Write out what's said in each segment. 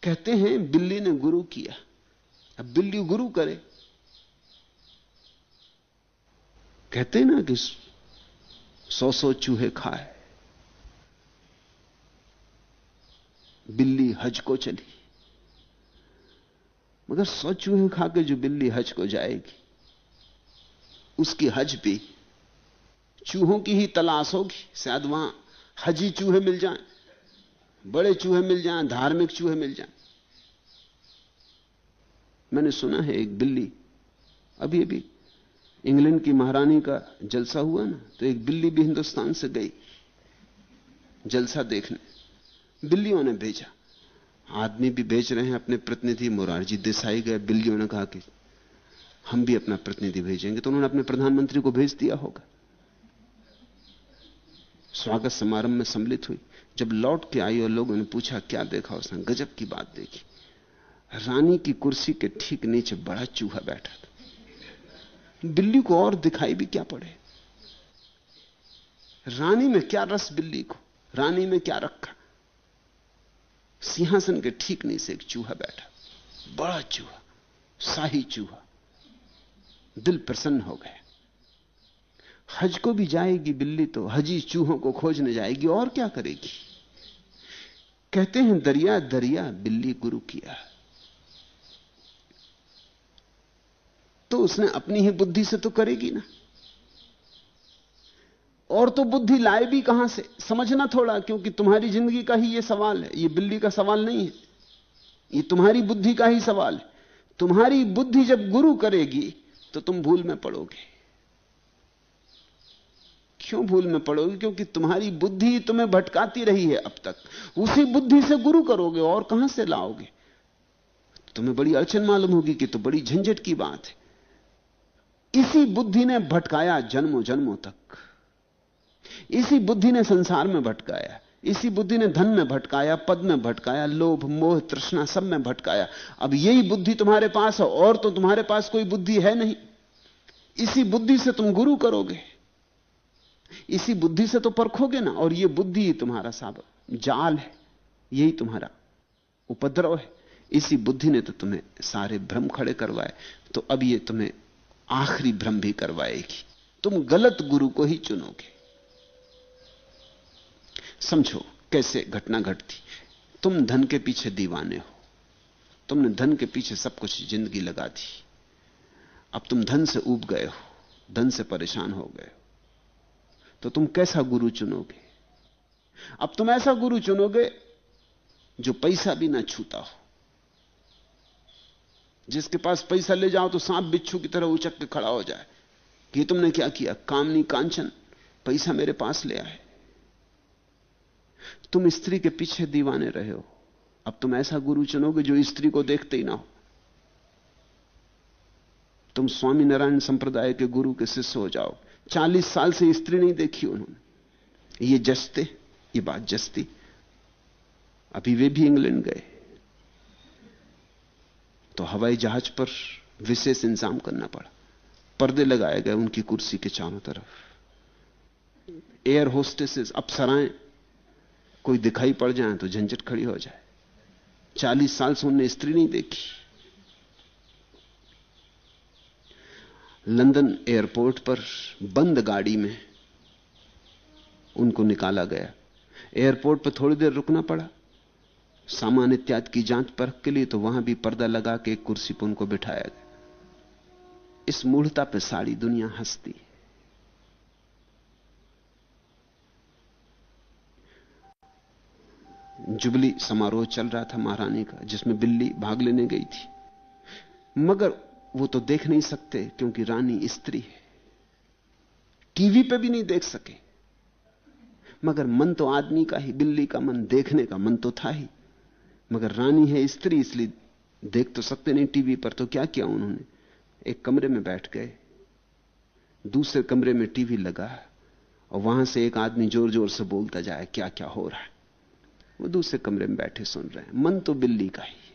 कहते हैं बिल्ली ने गुरु किया, अब बिल्ली गुरु करे। कहते हैं ना कि 100 चूहे खाए, बिल्ली हज को चली। मगर 100 चूहे खा के जो बिल्ली हज को जाएगी, उसकी हज भी चूहों की ही तलाश होगी। शायद वहां हजी चूहे मिल जाएं, बड़े चूहे मिल जाएं, धार्मिक चूहे मिल जाएं। मैंने सुना है एक बिल्ली, अभी अभी इंग्लैंड की महारानी का जलसा हुआ ना, तो एक बिल्ली भी हिंदुस्तान से गई जलसा देखने। बिल्लियों ने भेजा, आदमी भी भेज रहे हैं अपने प्रतिनिधि। मोरारजी देसाई गए, बिल्लियों ने कहा कि हम भी अपना प्रतिनिधि भेजेंगे, तो उन्होंने अपने प्रधानमंत्री को भेज दिया होगा। स्वागत समारोह में सम्मिलित हुई, जब लौट के आई और लोगों ने पूछा क्या देखा, उसने गजब की बात देखी। रानी की कुर्सी के ठीक नीचे बड़ा चूहा बैठा था। बिल्ली को और दिखाई भी क्या पड़े, रानी में क्या रस बिल्ली को, रानी में क्या रखा। सिंहासन के ठीक नीचे एक चूहा बैठा, बड़ा चूहा, शाही चूहा। दिल प्रसन्न हो गया। हज को भी जाएगी बिल्ली तो हजी चूहों को खोजने जाएगी, और क्या करेगी। कहते हैं दरिया दरिया बिल्ली गुरु किया, तो उसने अपनी ही बुद्धि से तो करेगी ना। और तो बुद्धि लाए भी कहां से, समझना थोड़ा, क्योंकि तुम्हारी जिंदगी का ही यह सवाल है, यह बिल्ली का सवाल नहीं है, यह तुम्हारी बुद्धि का ही सवाल है। तुम्हारी बुद्धि जब गुरु करेगी तो तुम भूल में पड़ोगे। क्यों भूल में पड़ोगे? क्योंकि तुम्हारी बुद्धि तुम्हें भटकाती रही है अब तक। उसी बुद्धि से गुरु करोगे और कहां से लाओगे? तुम्हें बड़ी अड़चन मालूम होगी कि तो बड़ी झंझट की बात है। इसी बुद्धि ने भटकाया जन्मों जन्मों तक, इसी बुद्धि ने संसार में भटकाया, इसी बुद्धि ने धन में भटकाया, पद में भटकाया, लोभ मोह तृष्णा सब में भटकाया। अब यही बुद्धि तुम्हारे पास है, और तो तुम्हारे पास कोई बुद्धि है नहीं। इसी बुद्धि से तुम गुरु करोगे, इसी बुद्धि से तो परखोगे ना। और यह बुद्धि ही तुम्हारा सब जाल है, यही तुम्हारा उपद्रव है। इसी बुद्धि ने तो तुम्हें सारे भ्रम खड़े करवाए, तो अब यह तुम्हें आखिरी भ्रम भी करवाएगी। तुम गलत गुरु को ही चुनोगे। समझो कैसे घटना घटती। तुम धन के पीछे दीवाने हो, तुमने धन के पीछे सब कुछ जिंदगी लगा दी। अब तुम धन से ऊब गए हो, धन से परेशान हो गए हो, तो तुम कैसा गुरु चुनोगे? अब तुम ऐसा गुरु चुनोगे जो पैसा भी ना छूता हो, जिसके पास पैसा ले जाओ तो सांप बिच्छू की तरह उचक के खड़ा हो जाए कि तुमने क्या किया, कामनी कांचन, पैसा मेरे पास ले आए। तुम स्त्री के पीछे दीवाने रहे हो, अब तुम ऐसा गुरु चुनोगे जो स्त्री को देखते ही ना हो। तुम स्वामी नारायण संप्रदाय के गुरु के शिष्य हो जाओ। 40 साल से स्त्री नहीं देखी उन्होंने, ये जचते, ये बात जचती। अभी वे भी इंग्लैंड गए तो हवाई जहाज पर विशेष इंतजाम करना पड़ा, पर्दे लगाए गए उनकी कुर्सी के चारों तरफ। एयर होस्टेसेस, अप्सराएं कोई दिखाई पड़ जाए तो झंझट खड़ी हो जाए। 40 साल से उन्होंने स्त्री नहीं देखी। लंदन एयरपोर्ट पर बंद गाड़ी में उनको निकाला गया। एयरपोर्ट पर थोड़ी देर रुकना पड़ा सामान इत्यादि की जांच परख के लिए, तो वहां भी पर्दा लगा के एक कुर्सी पर उनको बिठाया गया। इस मूढ़ता पे सारी दुनिया हंसती। जुबली समारोह चल रहा था महारानी का, जिसमें बिल्ली भाग लेने गई थी, मगर वो तो देख नहीं सकते क्योंकि रानी स्त्री है। टीवी पे भी नहीं देख सके, मगर मन तो आदमी का ही, बिल्ली का मन, देखने का मन तो था ही। मगर रानी है स्त्री, इसलिए देख तो सकते नहीं टीवी पर। तो क्या किया उन्होंने, एक कमरे में बैठ गए, दूसरे कमरे में टीवी लगा और वहां से एक आदमी जोर जोर से बोलता जाए क्या क्या हो रहा है। वो दूसरे कमरे में बैठे सुन रहे हैं। मन तो बिल्ली का ही है,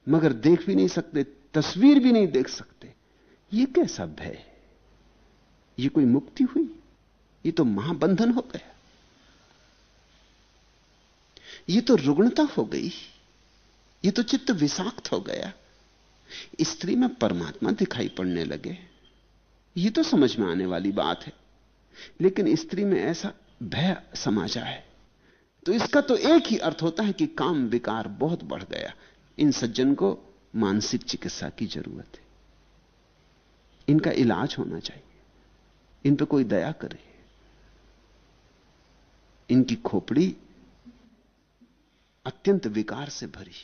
मगर देख भी नहीं सकते, तस्वीर भी नहीं देख सकते। ये कैसा भय, ये कोई मुक्ति हुई? ये तो महाबंधन हो गया। ये तो रुग्णता हो गई, ये तो चित्त विषाक्त हो गया। स्त्री में परमात्मा दिखाई पड़ने लगे, ये तो समझ में आने वाली बात है। लेकिन स्त्री में ऐसा भय समा जाए तो इसका तो एक ही अर्थ होता है कि काम विकार बहुत बढ़ गया। इन सज्जन को मानसिक चिकित्सा की जरूरत है, इनका इलाज होना चाहिए, इन पर कोई दया करे। इनकी खोपड़ी अत्यंत विकार से भरी।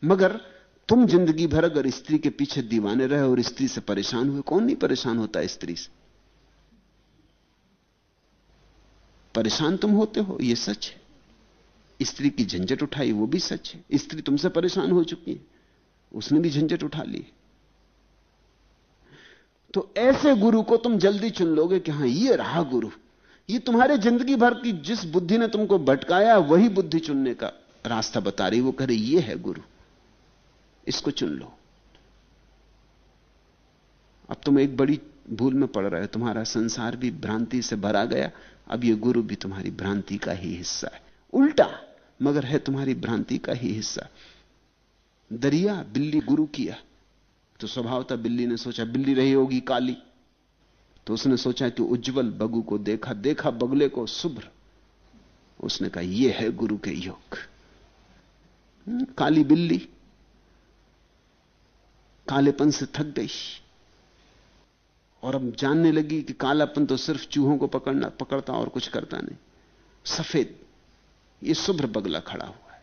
मगर तुम जिंदगी भर अगर स्त्री के पीछे दीवाने रहे और स्त्री से परेशान हुए, कौन नहीं परेशान होता स्त्री से? परेशान तुम होते हो, यह सच है। स्त्री की झंझट उठाई, वो भी सच है। स्त्री तुमसे परेशान हो चुकी है, उसने भी झंझट उठा ली। तो ऐसे गुरु को तुम जल्दी चुन लोगे कि हां ये रहा गुरु। ये तुम्हारे जिंदगी भर की जिस बुद्धि ने तुमको भटकाया वही बुद्धि चुनने का रास्ता बता रही। वो कह रही ये है गुरु, इसको चुन लो। अब तुम एक बड़ी भूल में पड़ रहे हो, तुम्हारा संसार भी भ्रांति से भरा गया। अब ये गुरु भी तुम्हारी भ्रांति का ही हिस्सा है, उल्टा मगर है तुम्हारी भ्रांति का ही हिस्सा। दरिया बिल्ली गुरु किया तो स्वभावतः बिल्ली ने सोचा, बिल्ली रही होगी काली, तो उसने सोचा कि उज्जवल बगु को देखा, देखा बगुले को शुभ्र, उसने कहा यह है गुरु के योग। काली बिल्ली कालेपन से थक गई और अब जानने लगी कि कालापन तो सिर्फ चूहों को पकड़ता और कुछ करता नहीं। सफेद ये शुभ्र बगुला खड़ा हुआ है,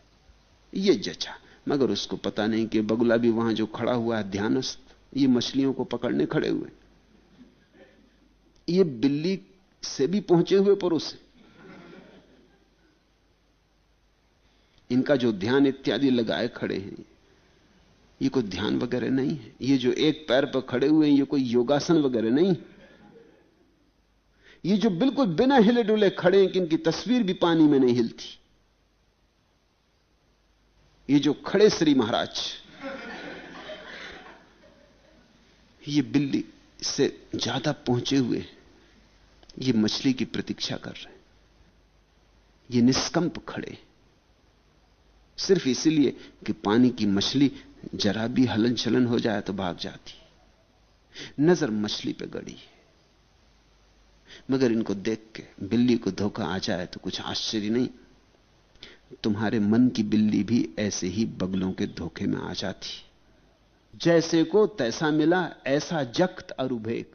ये जचा। मगर उसको पता नहीं कि बगुला भी वहां जो खड़ा हुआ है ध्यानस्थ, ये मछलियों को पकड़ने खड़े हुए। ये बिल्ली से भी पहुंचे हुए पुरुष, इनका जो ध्यान इत्यादि लगाए खड़े हैं, ये कोई ध्यान वगैरह नहीं है। ये जो एक पैर पर खड़े हुए हैं, ये कोई योगासन वगैरह नहीं। ये जो बिल्कुल बिना हिले डुले खड़े हैं कि इनकी तस्वीर भी पानी में नहीं हिलती, ये जो खड़े श्री महाराज, ये बिल्ली से ज्यादा पहुंचे हुए, ये मछली की प्रतीक्षा कर रहे हैं। ये निष्कंप खड़े सिर्फ इसीलिए कि पानी की मछली जरा भी हलन चलन हो जाए तो भाग जाती। नजर मछली पे गड़ी है। मगर इनको देख के बिल्ली को धोखा आ जाए तो कुछ आश्चर्य नहीं। तुम्हारे मन की बिल्ली भी ऐसे ही बगलों के धोखे में आ जाती। जैसे को तैसा मिला ऐसा जख्त अरुभेक,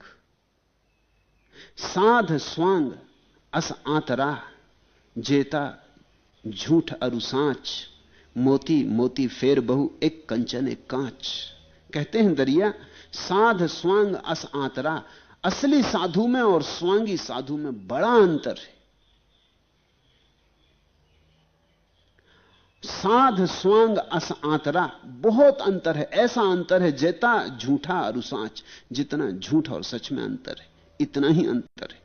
साध स्वांग अस आंतरा, जेता झूठ अरु सांच, मोती मोती फेर बहु एक कंचन एक कांच। कहते हैं दरिया, साध स्वांग अस आंतरा, असली साधु में और स्वांगी साधु में बड़ा अंतर है। साध स्वांग अस आंतरा, बहुत अंतर है। ऐसा अंतर है जेता झूठा अरु सांच, जितना झूठ और सच में अंतर है इतना ही अंतर है।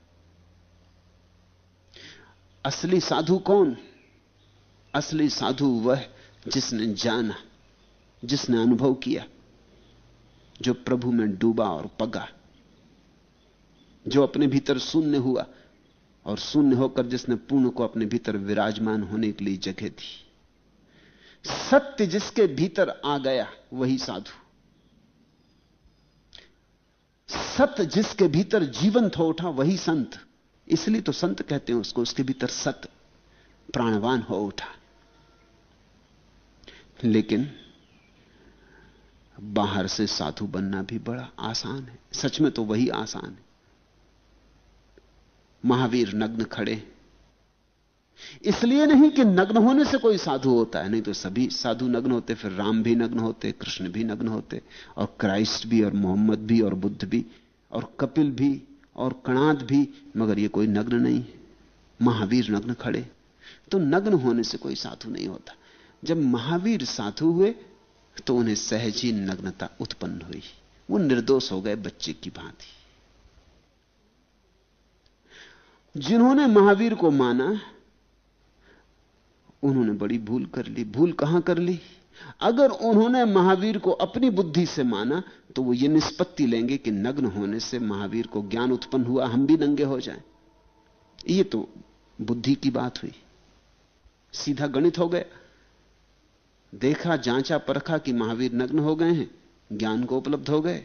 असली साधु कौन? असली साधु वह जिसने जाना, जिसने अनुभव किया, जो प्रभु में डूबा और पगा, जो अपने भीतर शून्य हुआ और शून्य होकर जिसने पूर्ण को अपने भीतर विराजमान होने के लिए जगह दी। सत्य जिसके भीतर आ गया वही साधु। सत्य जिसके भीतर जीवंत हो उठा वही संत। इसलिए तो संत कहते हैं उसको, उसके भीतर सत्य प्राणवान हो उठा। लेकिन बाहर से साधु बनना भी बड़ा आसान है। सच में तो वही आसान है। महावीर नग्न खड़े, इसलिए नहीं कि नग्न होने से कोई साधु होता है, नहीं तो सभी साधु नग्न होते। फिर राम भी नग्न होते, कृष्ण भी नग्न होते, और क्राइस्ट भी, और मोहम्मद भी, और बुद्ध भी, और कपिल भी, और कणाद भी, मगर ये कोई नग्न नहीं है। महावीर नग्न खड़े। तो नग्न होने से कोई साधु नहीं होता। जब महावीर साधु हुए तो उन्हें सहज ही नग्नता उत्पन्न हुई। वो निर्दोष हो गए बच्चे की भांति। जिन्होंने महावीर को माना उन्होंने बड़ी भूल कर ली। भूल कहां कर ली? अगर उन्होंने महावीर को अपनी बुद्धि से माना तो वो ये निष्पत्ति लेंगे कि नग्न होने से महावीर को ज्ञान उत्पन्न हुआ, हम भी नंगे हो जाएं। ये तो बुद्धि की बात हुई। सीधा गणित हो गया। देखा, जांचा, परखा कि महावीर नग्न हो गए हैं, ज्ञान को उपलब्ध हो गए।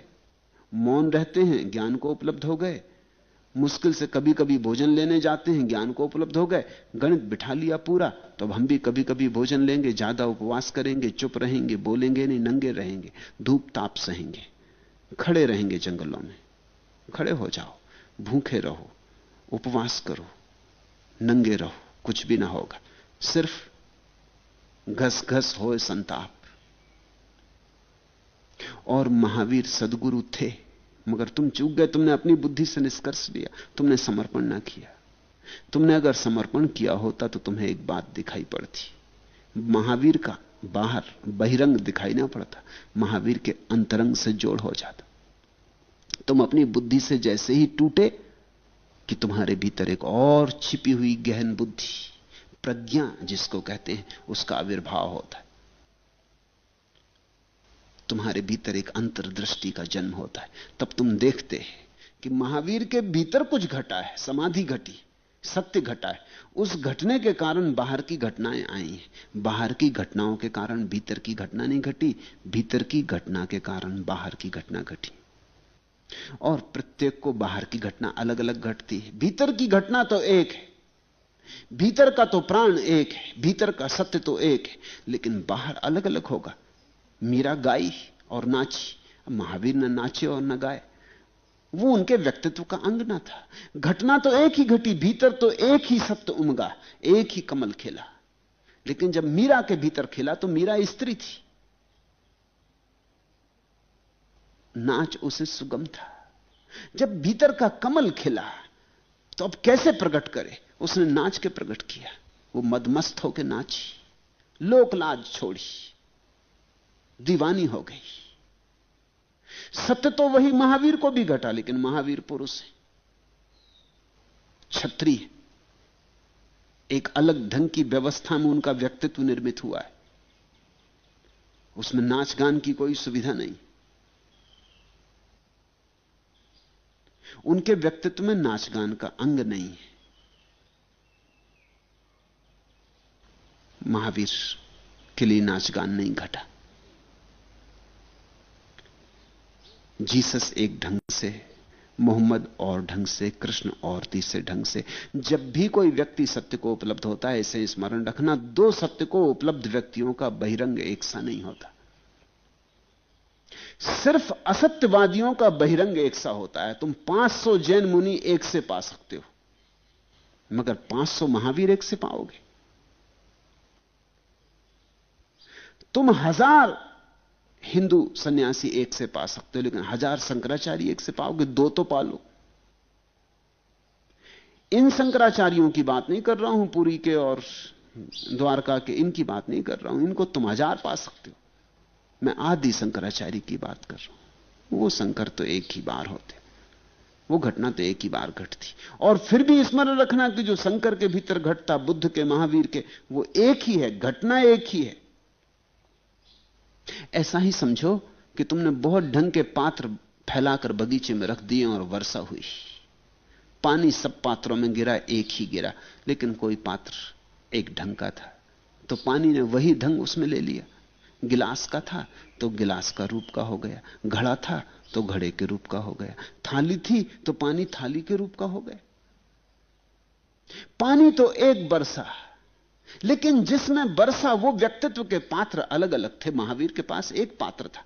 मौन रहते हैं, ज्ञान को उपलब्ध हो गए। मुश्किल से कभी कभी भोजन लेने जाते हैं, ज्ञान को उपलब्ध हो गए। गणित बिठा लिया पूरा। तो अब हम भी कभी कभी भोजन लेंगे, ज्यादा उपवास करेंगे, चुप रहेंगे, बोलेंगे नहीं, नंगे रहेंगे, धूप ताप सहेंगे, खड़े रहेंगे जंगलों में। खड़े हो जाओ, भूखे रहो, उपवास करो, नंगे रहो, कुछ भी ना होगा, सिर्फ घस घस होए संताप। और महावीर सदगुरु थे, मगर तुम चूक गए। तुमने अपनी बुद्धि से निष्कर्ष लिया, तुमने समर्पण ना किया। तुमने अगर समर्पण किया होता तो तुम्हें एक बात दिखाई पड़ती। महावीर का बाहर बहिरंग दिखाई ना पड़ता, महावीर के अंतरंग से जोड़ हो जाता। तुम अपनी बुद्धि से जैसे ही टूटे कि तुम्हारे भीतर एक और छिपी हुई गहन बुद्धि, प्रज्ञा जिसको कहते हैं, उसका आविर्भाव होता है। तुम्हारे भीतर एक अंतर्दृष्टि का जन्म होता है। तब तुम देखते हैं कि महावीर के भीतर कुछ घटा है, समाधि घटी, सत्य घटा है। उस घटने के कारण बाहर की घटनाएं आई हैं। बाहर की घटनाओं के कारण भीतर की घटना नहीं घटी, भीतर की घटना के कारण बाहर की घटना घटी। और प्रत्येक को बाहर की घटना अलग अलग घटती है। भीतर की घटना तो एक है, भीतर का तो प्राण एक है, भीतर का सत्य तो एक है, लेकिन बाहर अलग अलग होगा। मीरा गाई और नाची, महावीर न नाचे और न गाए। वो उनके व्यक्तित्व का अंग ना था। घटना तो एक ही घटी, भीतर तो एक ही सत्य उमगा, एक ही कमल खिला। लेकिन जब मीरा के भीतर खिला तो मीरा स्त्री थी, नाच उसे सुगम था। जब भीतर का कमल खिला तो अब कैसे प्रकट करे? उसने नाच के प्रकट किया। वो मदमस्त होकर नाची, लोकलाज छोड़ी, दीवानी हो गई। सत्य तो वही महावीर को भी घटा, लेकिन महावीर पुरुष है, क्षत्रिय, एक अलग ढंग की व्यवस्था में उनका व्यक्तित्व निर्मित हुआ है। उसमें नाच गान की कोई सुविधा नहीं। उनके व्यक्तित्व में नाच गान का अंग नहीं है। महावीर के लिए नाच गान नहीं घटा। जीसस एक ढंग से, मोहम्मद और ढंग से, कृष्ण और तीसरे ढंग से। जब भी कोई व्यक्ति सत्य को उपलब्ध होता है, इसे स्मरण रखना, दो सत्य को उपलब्ध व्यक्तियों का बहिरंग एक सा नहीं होता। सिर्फ असत्यवादियों का बहिरंग एक सा होता है। तुम 500 जैन मुनि एक से पा सकते हो, मगर 500 महावीर एक से पाओगे? तुम 1000 हिंदू सन्यासी एक से पा सकते हो, लेकिन 1000 शंकराचार्य एक से पाओगे? दो तो पालो। इन शंकराचार्यों की बात नहीं कर रहा हूं, पुरी के और द्वारका के, इनकी बात नहीं कर रहा हूं। इनको तुम 1000 पा सकते हो। मैं आदि शंकराचार्य की बात कर रहा हूं। वो शंकर तो एक ही बार होते, वो घटना तो एक ही बार घटती। और फिर भी स्मरण रखना कि जो शंकर के भीतर घटता, बुद्ध के, महावीर के, वो एक ही है, घटना एक ही है। ऐसा ही समझो कि तुमने बहुत ढंग के पात्र फैलाकर बगीचे में रख दिए और वर्षा हुई, पानी सब पात्रों में गिरा, एक ही गिरा, लेकिन कोई पात्र एक ढंग का था तो पानी ने वही ढंग उसमें ले लिया। गिलास का था तो गिलास का रूप का हो गया, घड़ा था तो घड़े के रूप का हो गया, थाली थी तो पानी थाली के रूप का हो गया। पानी तो एक बरसा, लेकिन जिसमें बरसा वो व्यक्तित्व के पात्र अलग अलग थे। महावीर के पास एक पात्र था,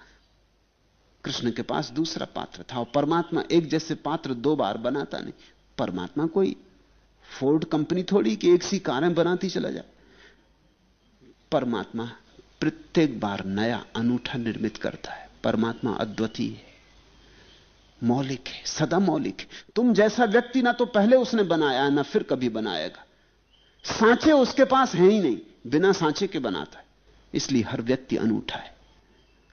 कृष्ण के पास दूसरा पात्र था। और परमात्मा एक जैसे पात्र दो बार बनाता नहीं। परमात्मा कोई फोर्ड कंपनी थोड़ी कि एक सी कारें बनाती चला जाए। परमात्मा प्रत्येक बार नया अनूठा निर्मित करता है। परमात्मा अद्वितीय है, मौलिक है, सदा मौलिक है। तुम जैसा व्यक्ति ना तो पहले उसने बनाया ना फिर कभी बनाएगा। सांचे उसके पास है ही नहीं, बिना सांचे के बनाता है। इसलिए हर व्यक्ति अनूठा है।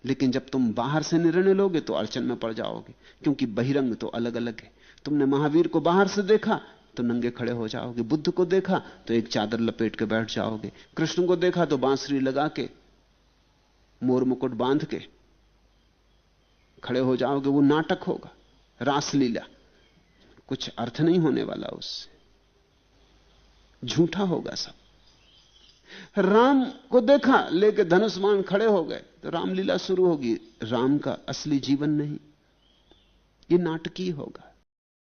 लेकिन जब तुम बाहर से निर्णय लोगे तो अड़चन में पड़ जाओगे, क्योंकि बहिरंग तो अलग अलग है। तुमने महावीर को बाहर से देखा तो नंगे खड़े हो जाओगे, बुद्ध को देखा तो एक चादर लपेट के बैठ जाओगे, कृष्ण को देखा तो बांसुरी लगा के, मोर मुकुट बांध के खड़े हो जाओगे। वो नाटक होगा, रासलीला, कुछ अर्थ नहीं होने वाला उससे, झूठा होगा सब। राम को देखा लेके धनुष्मान खड़े हो गए तो रामलीला शुरू होगी। राम का असली जीवन नहीं, ये नाटकीय होगा।